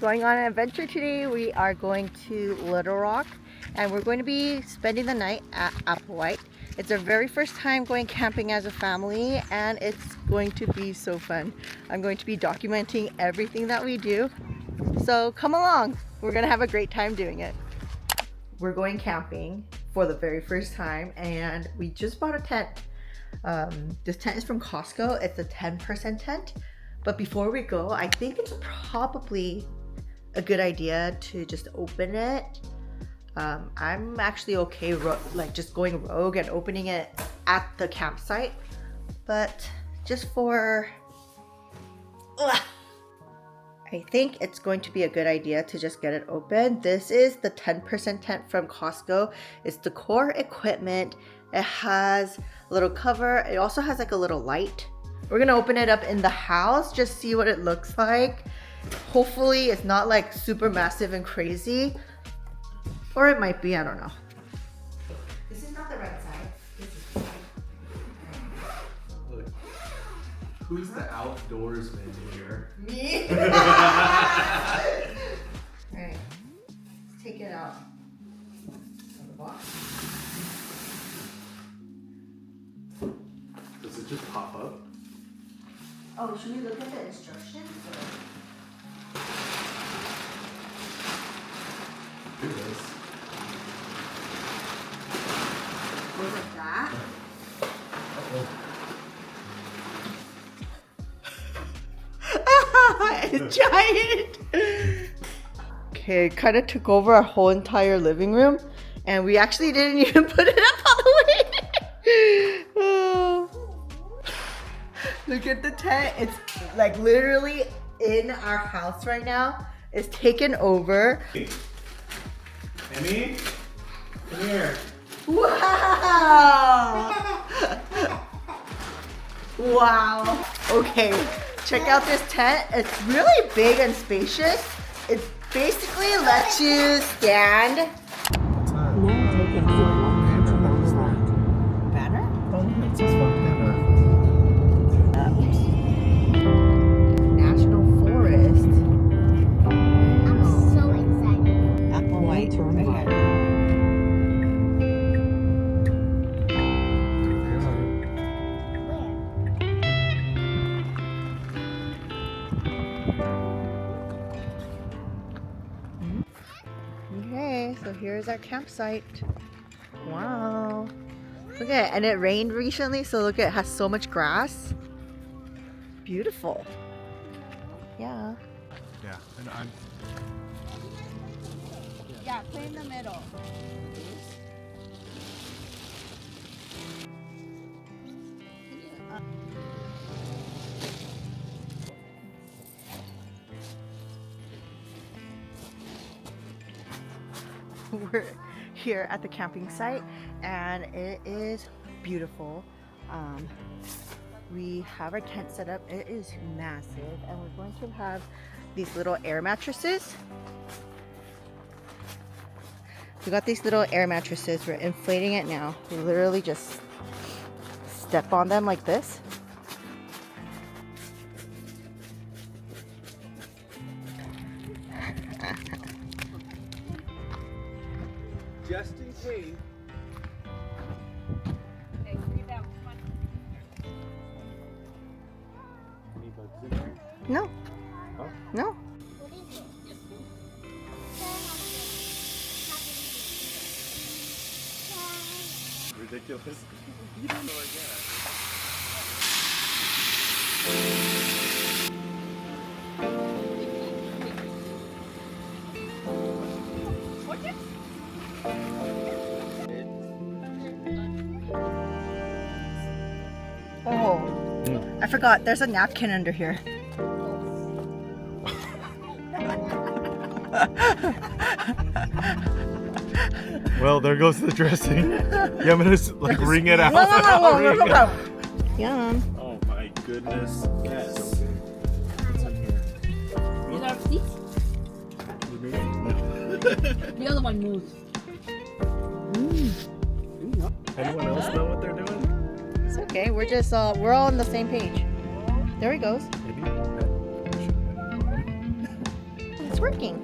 going on an adventure today. We are going to Little Rock and we're going to be spending the night at AppleWhite. It's our very first time going camping as a family and it's going to be so fun. I'm going to be documenting everything that we do. So come along. We're going to have a great time doing it. We're going camping for the very first time and we just bought a tent. This tent is from Costco. It's a 10% tent. But before we go, I think it's probably a good idea to just open it. I'm actually okay like just going rogue and opening it at the campsite. But just for... I think it's going to be a good idea to just get it open. This is the 10% tent from Costco. It's the core equipment. It has a little cover. It also has like a little light. We're gonna open it up in the house, just see what it looks like. Hopefully it's not like super massive and crazy. Or it might be, I don't know. This is not the right side. This is the side. Look, who's the outdoorsman here? Me? Alright, let's take it out of the box. Does it just pop up? Oh, should we look at the instructions? Do this. Goes like that. It's giant. Okay, it kind of took over our whole entire living room, and we actually didn't even put it up all the way. Oh. Look at the tent. It's like literally in our house right now. It's taken over. Emmy, come here. Wow! Wow. Okay, check out this tent. It's really big and spacious. It basically lets you stand. What's that? Banner? Oh, it's just fun banner. National Forest. I'm so excited. AppleWhite. Right here. Okay, so here's our campsite. Wow. Look at it. And it rained recently, so look at it has so much grass. Beautiful. Yeah. Yeah, and I'm. Yeah, play in the middle. We're here at the camping site and it is beautiful. We have our tent set up. It is massive and we're going to have these little air mattresses. We got these little air mattresses. We're inflating it now. We literally just step on them like this. Just in case. Okay, bring it down. Come on. Any bugs in there? No. Huh? No. What is it? Ridiculous. You don't know, I guess. Oh, I forgot. There's a napkin under here. Well, there goes the dressing. Yeah, I'm gonna like wring it out. No. Yum. Oh my goodness. Yes. What's in here? These are seats. The other one moves. Anyone else know what they're doing? It's okay. We're just we're all on the same page. There he goes. Maybe. It's working.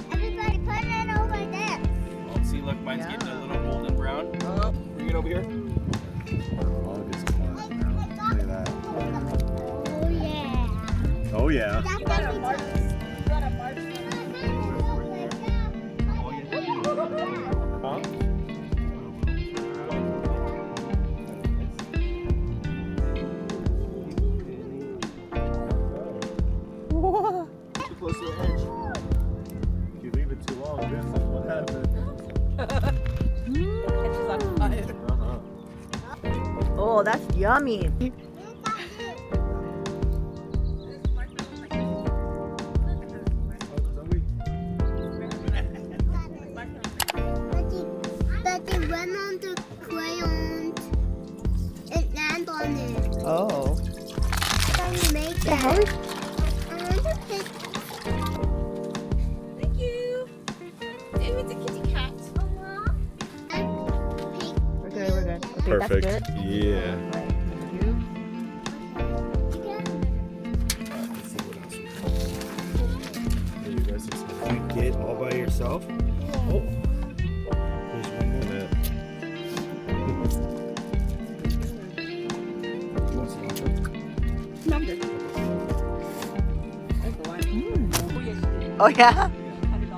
Everybody put it over there. Oh, see, look, mine's getting a little golden brown. Bring it over here. August hot now. Look at that. Oh yeah. Oh yeah. That's gonna be March. You got a March. Huh? Whoa. Too close to the edge. If you leave it too long, this is what happens. Catches on fire. Uh-huh. Oh, that's yummy. But they went on the crayons and land on it. Oh. Can you make Yeah, it? how are you? I want to pick Thank you. David's a kitty cat. We're good, we're good. Okay, Perfect. that's good. Yeah. Right, thank you. Let's see what else we have. You guys are some kid all by yourself? Oh. There's one more net. You want some water? No, I'm good. That's the one. Oh, yes, you did. Oh yeah? $100.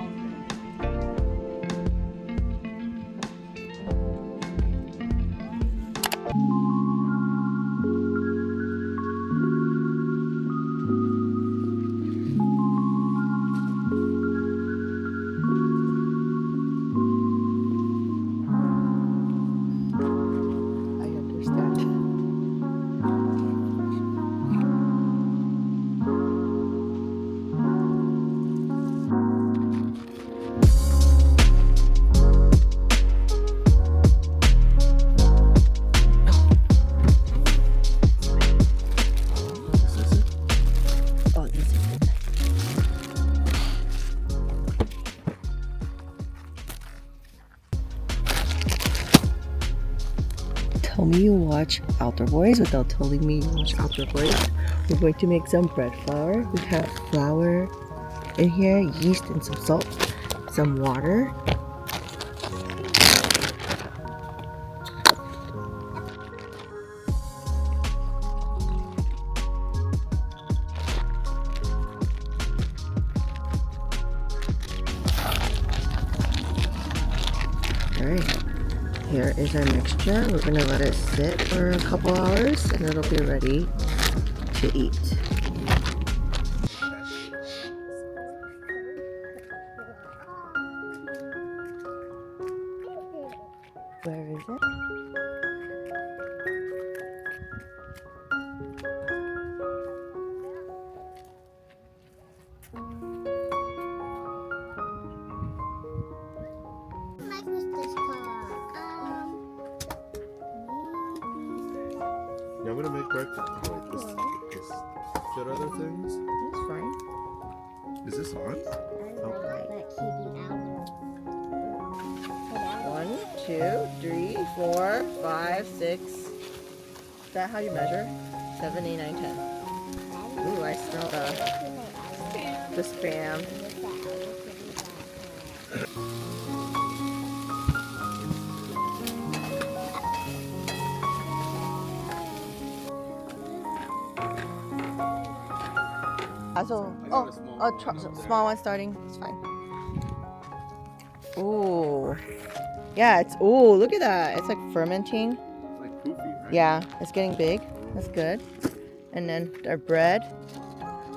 I understand. Is this it? Oh, this is it. Tell me you watch Outdoor Boys without telling me you watch Outdoor Boys. We're going to make some bread flour. We have flour in here, yeast and some salt, some water. Alright, here is our mixture. We're gonna let it sit for a couple hours and it'll be ready to eat. Where is it? Like with this color. Yeah, I'm gonna make breakfast. Oh, wait, this. Is there other things? It's fine. Is this on? One, 2, 3, 4, 5, 6. Is that how you measure? 7, 8, 9, 10. Ooh, I smell the spam. So, small one starting. It's fine. Ooh. Yeah, it's, ooh, look at that. It's like fermenting. It's like poofy, right? Yeah, it's getting big. That's good. And then our bread,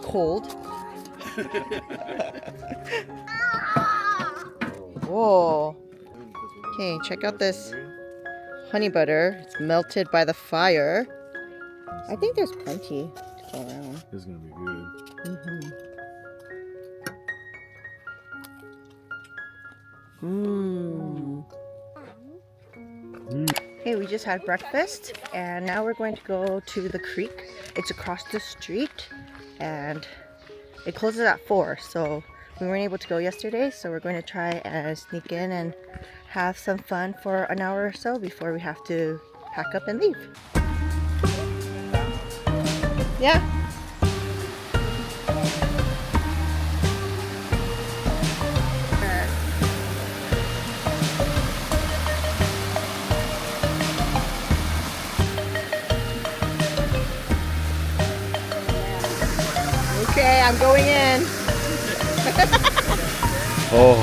cold. Whoa. Okay, check out this honey butter. It's melted by the fire. I think there's plenty to go around. This is gonna be good. Okay, we just had breakfast and now we're going to go to the creek. It's across the street and it closes at 4, so We weren't able to go yesterday, so we're going to try and sneak in and have some fun for an hour or so before we have to pack up and leave. Yeah. Okay, I'm going in. Oh.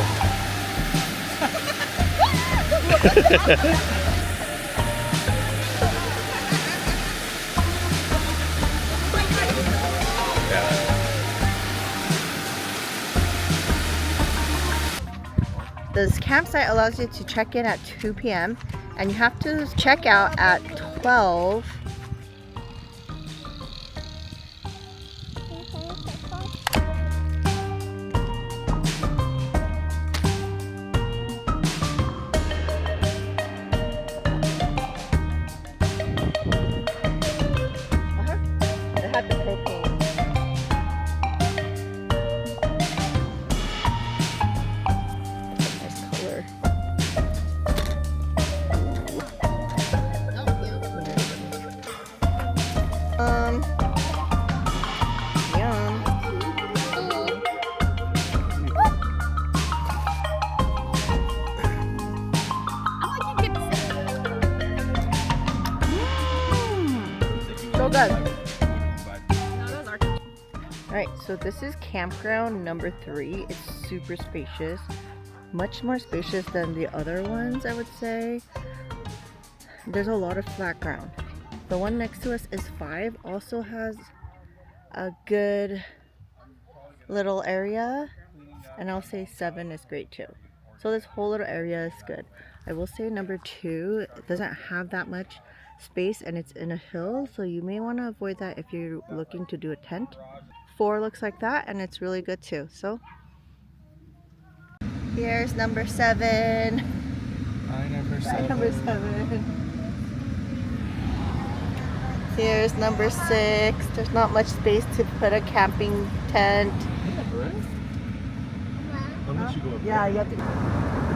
This campsite allows you to check in at 2 p.m. and you have to check out at 12. They have the propane. Nice color. Yum. So good. Alright, so this is campground number 3. It's super spacious. Much more spacious than the other ones, I would say. There's a lot of flat ground. The one next to us is 5. Also has a good little area. And I'll say 7 is great too. So this whole little area is good. I will say number 2 doesn't have that much space and it's in a hill, so you may want to avoid that if you're looking to do a tent. 4 looks like that and it's really good too. So here's number 7. Hi, number 7. Number 7. Here's number 6. There's not much space to put a camping tent. How much you go up Yeah, you have to.